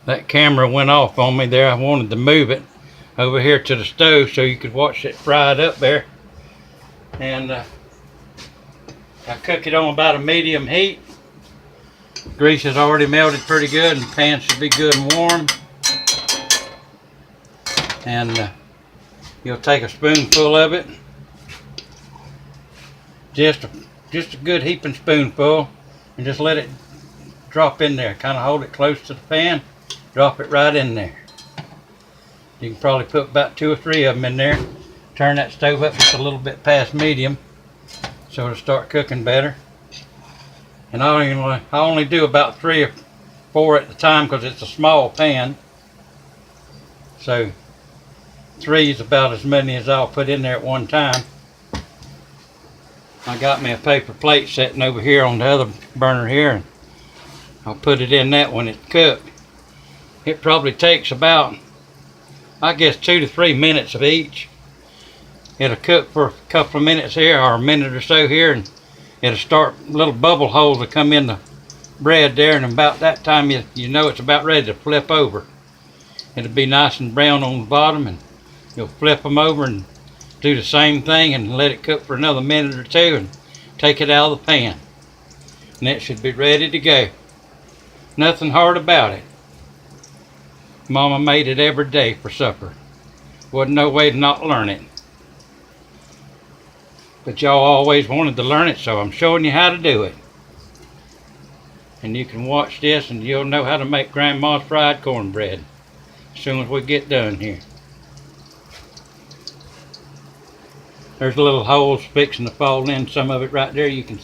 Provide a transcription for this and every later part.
That camera went off on me there. I wanted to move it over here to the stove so you could watch it fried up there. And I cook it on about a medium heat. Grease has already melted pretty good and the pan should be good and warm. And you'll take a spoonful of it. Just a good heaping spoonful, and just let it drop in there. Kind of hold it close to the pan. Drop it right in there. You can probably put about 2 or 3 of them in there. Turn that stove up just a little bit past medium so it'll start cooking better. And I only do about 3 or 4 at a time because it's a small pan. So 3 is about as many as I'll put in there at one time. I got me a paper plate sitting over here on the other burner here, and I'll put it in that when it's cooked. It probably takes about, I guess, 2 to 3 minutes of each. It'll cook for a couple of minutes here or a minute or so here, and it'll start little bubble holes to come in the bread there, and about that time you know it's about ready to flip over. It'll be nice and brown on the bottom, and you'll flip them over and do the same thing and let it cook for another minute or 2 and take it out of the pan. And it should be ready to go. Nothing hard about it. Mama made it every day for supper. Wasn't no way to not learn it. But y'all always wanted to learn it, so I'm showing you how to do it. And you can watch this and you'll know how to make Grandma's fried cornbread as soon as we get done here. There's little holes fixing to fall in, some of it right there. You can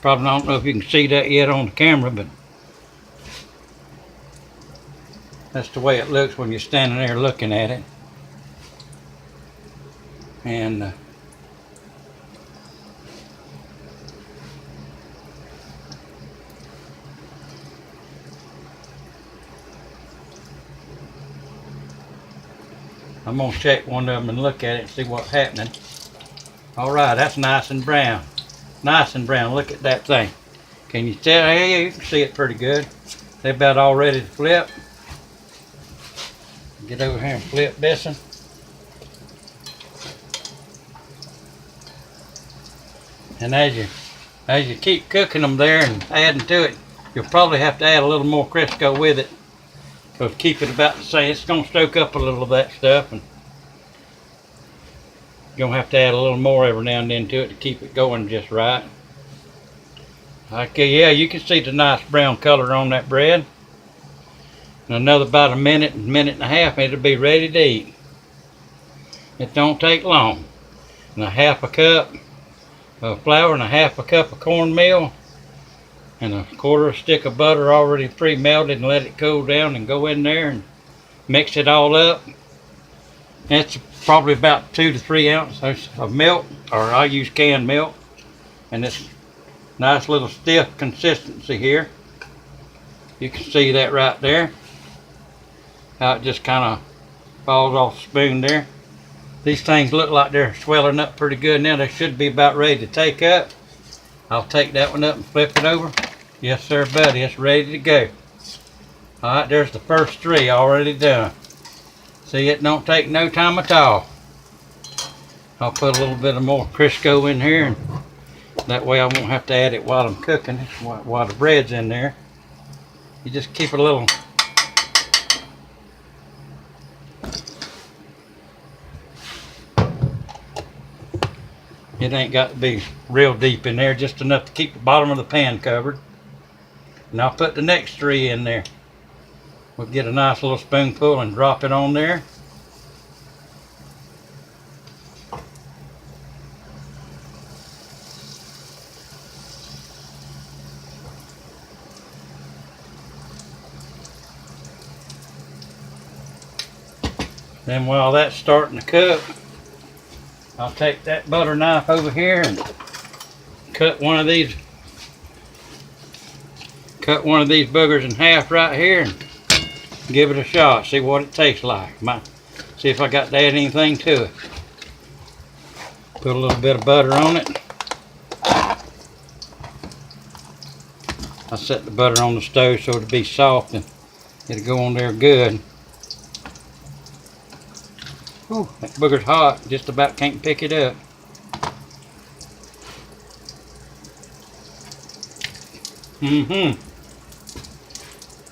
probably, I don't know if you can see that yet on the camera, but that's the way it looks when you're standing there looking at it. And I'm going to check one of them and look at it and see what's happening. Alright, that's nice and brown. Nice and brown. Look at that thing. Can you tell? Yeah, you can see it pretty good. They're about all ready to flip. Get over here and flip this one. And as you keep cooking them there and adding to it, you'll probably have to add a little more Crisco with it. So keep it about the same. It's going to stoke up a little of that stuff, and you're going to have to add a little more every now and then to it to keep it going just right. Okay, yeah, you can see the nice brown color on that bread. And another about a minute and a half, and it'll be ready to eat. It don't take long. And a half a cup of flour and a half a cup of cornmeal and a quarter stick of butter already pre-melted, and let it cool down and go in there and mix it all up. That's probably about 2 to 3 ounces of milk, or I use canned milk, and it's nice little stiff consistency here. You can see that right there, how it just kind of falls off the spoon there. These things look like they're swelling up pretty good now. They should be about ready to take up. I'll take that one up and flip it over. Yes sir, buddy, it's ready to go. Alright, there's the first 3 already done. See, it don't take no time at all. I'll put a little bit of more Crisco in here, and that way I won't have to add it while I'm cooking, while the bread's in there. You just keep a little. It ain't got to be real deep in there, just enough to keep the bottom of the pan covered. And I'll put the next 3 in there. We'll get a nice little spoonful and drop it on there. Then while that's starting to cook, I'll take that butter knife over here and cut one of these boogers in half right here and give it a shot. See what it tastes like. See if I got to add anything to it. Put a little bit of butter on it. I set the butter on the stove so it'll be soft and It'll go on there good. Whew, that booger's hot. Just about can't pick it up.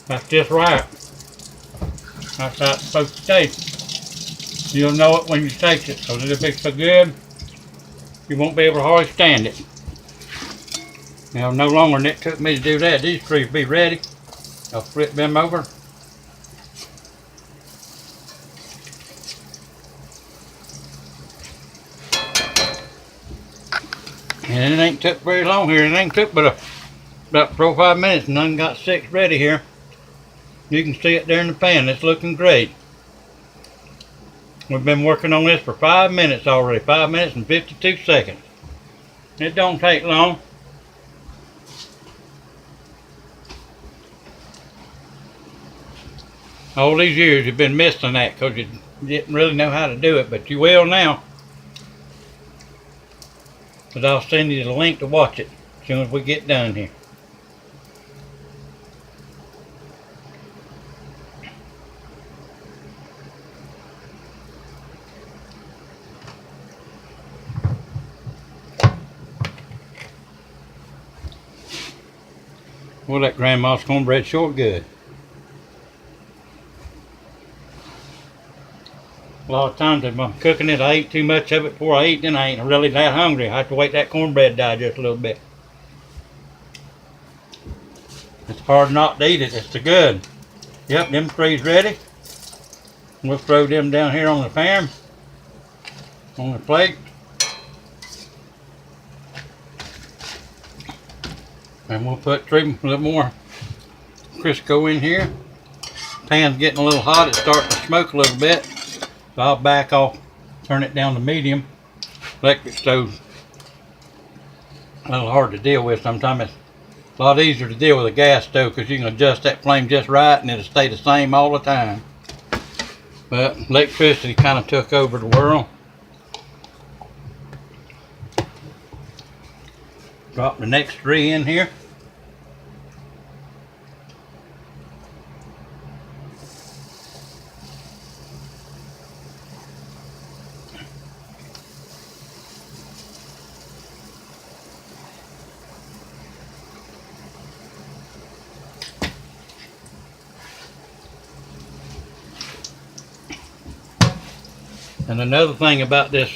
That's just right. That's how it's supposed to taste. You'll know it when you taste it, because it'll be so good, you won't be able to hardly stand it. Now, no longer than it took me to do that. These three will be ready. I'll flip them over. And it ain't took very long here. It ain't took but about 4 or 5 minutes, and I got 6 ready here. You can see it there in the pan. It's looking great. We've been working on this for 5 minutes already. 5 minutes and 52 seconds. It don't take long. All these years you've been missing that because you didn't really know how to do it, but you will now. But I'll send you the link to watch it as soon as we get done here. Well, that grandma's cornbread sure good. A lot of times if I'm cooking it, I eat too much of it before I eat, then I ain't really that hungry. I have to wait that cornbread to die just a little bit. It's hard not to eat it. It's so good. Yep, them three's ready. We'll throw them down here on the pan, on the plate. And we'll put a little more Crisco in here. Pan's getting a little hot. It's starting to smoke a little bit. So I'll back off, turn it down to medium. Electric stove's a little hard to deal with sometimes. It's a lot easier to deal with a gas stove because you can adjust that flame just right and it'll stay the same all the time. But electricity kind of took over the world. Drop the next 3 in here. And another thing about this